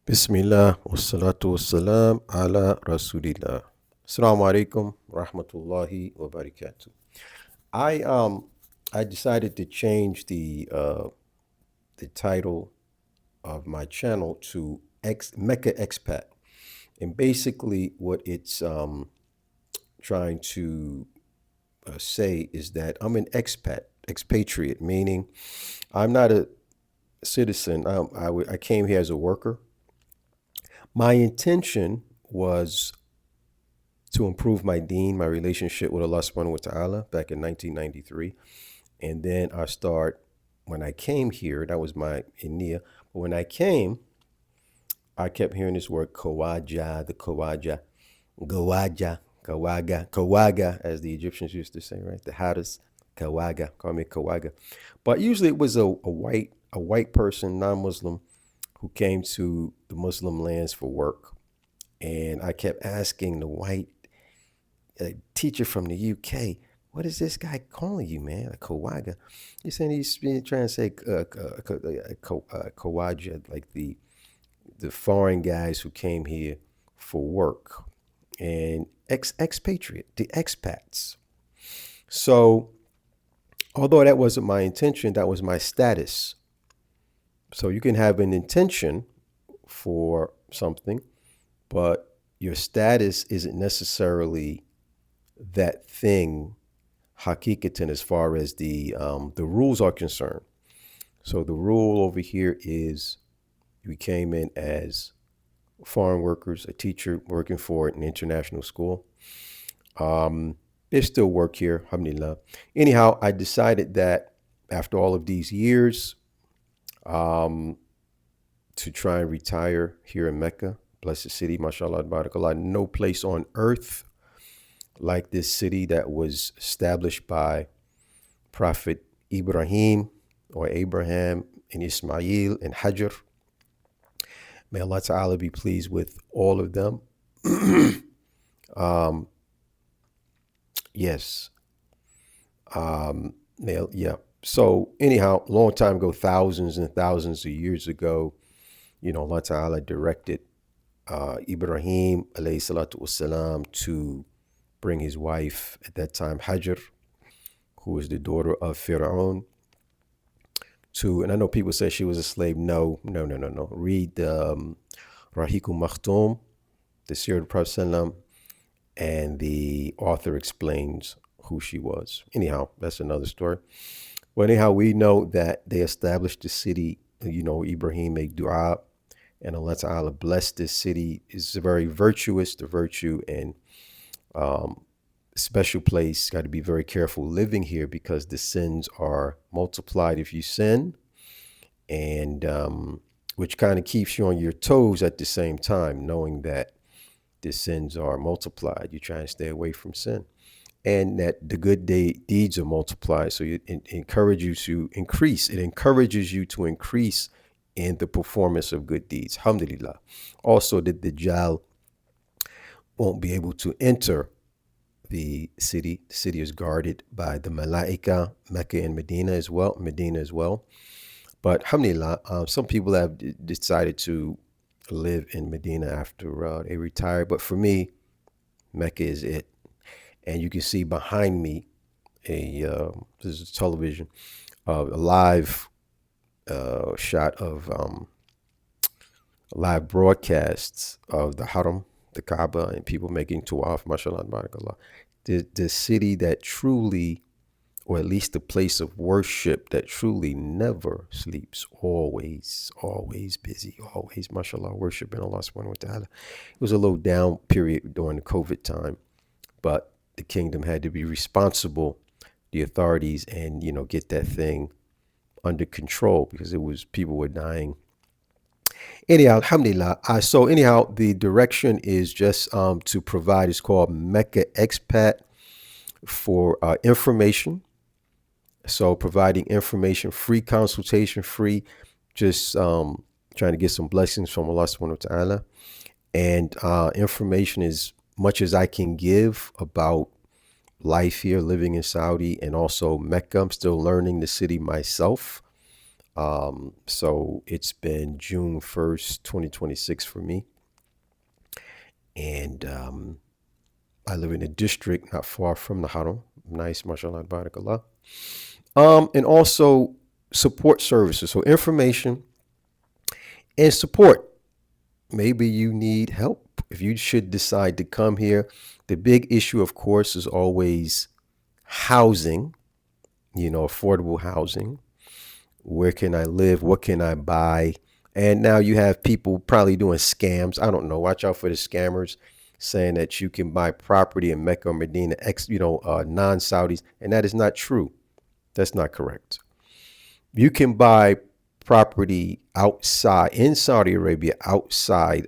Bismillah, wassalatu wassalam ala Rasulillah. Assalamu alaikum rahmatullahi wa barakatuh. I decided to change the title of my channel to Mecca Expat. And basically what it's trying to say is that I'm an expatriate, meaning I'm not a citizen. I came here as a worker. My intention was to improve my deen, my relationship with Allah subhanahu wa ta'ala back in 1993. And then when I came here, that was my India. But when I came, I kept hearing this word Kawaja, the Kawaja, Gawaja, Kawaga, as the Egyptians used to say, right? The hottest Kawaga, call me Kawaga. But usually it was a white person, non-Muslim, who came to the Muslim lands for work. And I kept asking the white teacher from the UK, what is this guy calling you, man? A Kawaga. He's saying he's been trying to say Kawaja, like the foreign guys who came here for work. And expatriate, the expats. So although that wasn't my intention, that was my status. So you can have an intention for something, but your status isn't necessarily that thing hakikatan as far as the rules are concerned. So the rule over here is we came in as foreign workers, a teacher working for an international school. There's still work here, alhamdulillah. Anyhow, I decided that after all of these years, to try and retire here in Mecca, blessed city, mashallah, barakallah. No place on earth like this city that was established by Prophet Ibrahim or Abraham and Ismail and Hajar. May Allah Ta'ala be pleased with all of them. Yes. Yeah. So anyhow, a long time ago, thousands and thousands of years ago, Allah Ta'ala directed Ibrahim alayhi salatu wasalam to bring his wife at that time, Hajar, who was the daughter of Fir'aun, and I know people say she was a slave. No. Read Rahiqul Makhtoum, the Seerah of the Prophet, and the author explains who she was. Anyhow, that's another story. Well, anyhow, we know that they established the city. Ibrahim made dua, and Allah Ta'ala blessed this city. It's very virtuous, the virtue and special place. Got to be very careful living here because the sins are multiplied if you sin, and which kind of keeps you on your toes at the same time, knowing that the sins are multiplied. You try and stay away from sin, and that the good deeds are multiplied. So it encourages you to increase. It encourages you to increase in the performance of good deeds. Alhamdulillah. Also, the Dajjal won't be able to enter the city. The city is guarded by the Malaika, Mecca and Medina as well. But alhamdulillah, some people have decided to live in Medina after they retire. But for me, Mecca is it. And you can see behind me this is television, a live shot of live broadcasts of the Haram, the Kaaba, and people making tawaf, mashallah, barakallah. The city that truly, or at least the place of worship that truly never sleeps, always busy, always, mashallah, worshiping Allah subhanahu wa ta'ala. It was a low down period during the COVID time, but the kingdom had to be responsible, the authorities, and, get that thing under control because people were dying. Anyhow, alhamdulillah. So anyhow, the direction is just to provide, it's called Mecca Expat, for information. So providing information, free consultation, free, just trying to get some blessings from Allah subhanahu wa ta'ala. And information as much as I can give about life here, living in Saudi, and also Mecca. I'm still learning the city myself. So it's been June 1st, 2026 for me. And I live in a district not far from the Haram. Nice, mashallah, barakallah. And also support services. So information and support. Maybe you need help. If you should decide to come here, the big issue, of course, is always housing, affordable housing. Where can I live? What can I buy? And now you have people probably doing scams. I don't know. Watch out for the scammers saying that you can buy property in Mecca or Medina, non-Saudis, and that is not true. That's not correct. You can buy property outside in Saudi Arabia, outside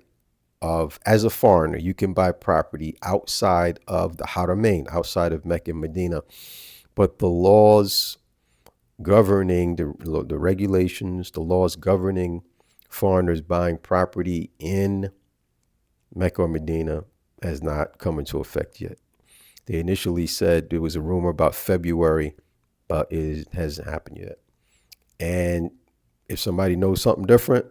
of, as a foreigner, you can buy property outside of the Haramain, outside of Mecca and Medina. But the laws governing the regulations, the laws governing foreigners buying property in Mecca or Medina has not come into effect yet. They initially said there was a rumor about February, but it hasn't happened yet. And if somebody knows something different,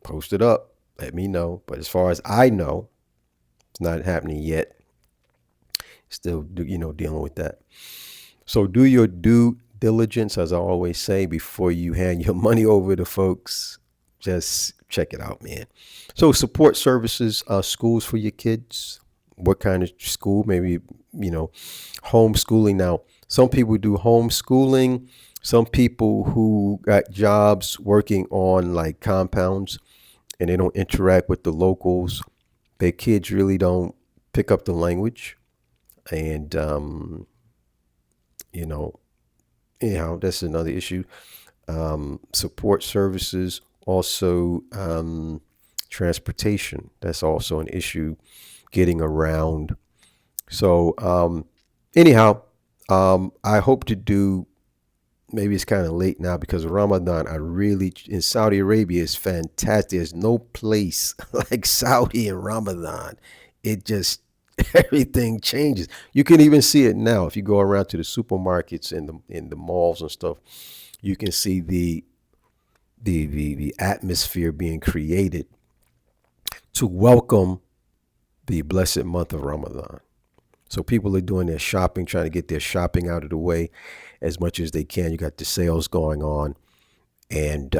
post it up, let me know. But as far as I know, it's not happening yet. Still, dealing with that. So do your due diligence, as I always say, before you hand your money over to folks. Just check it out, man. So support services, schools for your kids. What kind of school? Maybe, homeschooling. Now, some people do homeschooling. Some people who got jobs working on like compounds and they don't interact with the locals. Their kids really don't pick up the language. And, anyhow, that's another issue. Support services, also transportation. That's also an issue, getting around. So anyhow, I hope to do, maybe it's kind of late now because of Ramadan. In Saudi Arabia is fantastic. There's no place like Saudi in Ramadan. It just, everything changes. You can even see it now if you go around to the supermarkets and in the malls and stuff. You can see the atmosphere being created to welcome the blessed month of Ramadan. So people are doing their shopping, trying to get their shopping out of the way as much as they can. You got the sales going on, and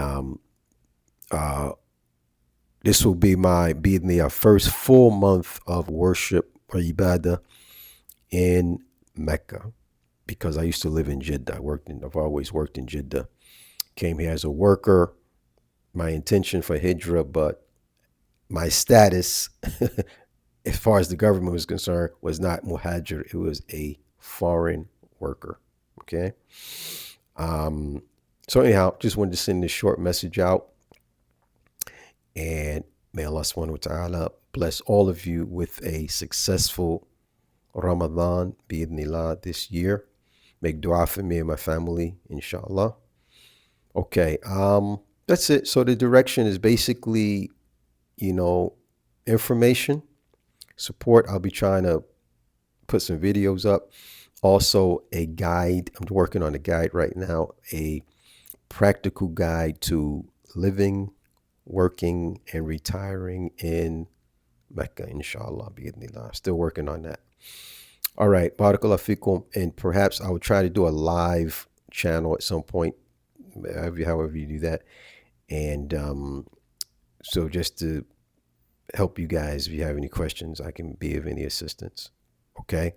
this will be the first full month of worship or ibadah in Mecca, because I used to live in Jeddah. I've always worked in Jeddah. Came here as a worker. My intention for Hijrah, but my status, as far as the government was concerned, was not muhajir. It was a foreign worker. Okay. So anyhow, just wanted to send this short message out, and may Allah subhanahu wa ta'ala bless all of you with a successful Ramadan, bi'idhnillah, this year. Make dua for me and my family, InshaAllah. Okay, that's it. So the direction is basically, information, support. I'll be trying to put some videos up. Also a guide. I'm working on a guide right now, a practical guide to living, working, and retiring in Mecca, inshallah, bi'idhnillah. Still working on that. All right, barakallah fikum. And perhaps I will try to do a live channel at some point, however you do that. And so just to help you guys, if you have any questions, I can be of any assistance. Okay.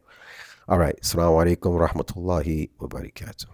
All right. Assalamu alaikum wa rahmatullahi wa barakatuh.